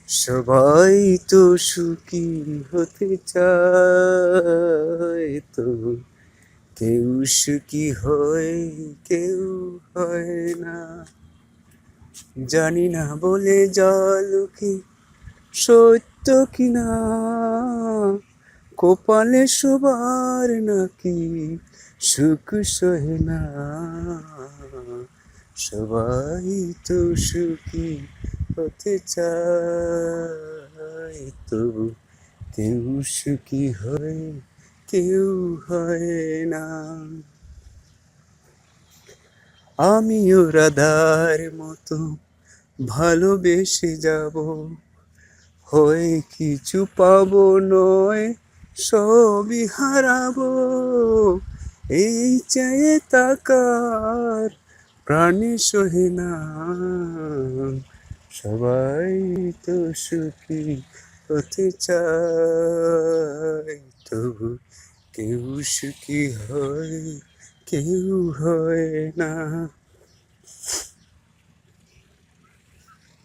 সবাই তো সুখী হতে চায়, তো কেউ সুখী হয় কেউ হয় না। জানি না বলে কি সত্য কিনা, কপালে সবার নাকি সুখ সহে না। সবাই তো সুখী হতে চায়, তবু কেউ সুখী হয় কেউ হয় না। আমিও রাধার মতো ভালোবেসে যাব, হয়ে কিছু পাবো নয় সবই হারাবো। এই চেয়ে তাকার প্রাণে সহে না। সবাই তো সুখী হতে চায়, তবু কেউ সুখী হয় কেউ হয় না।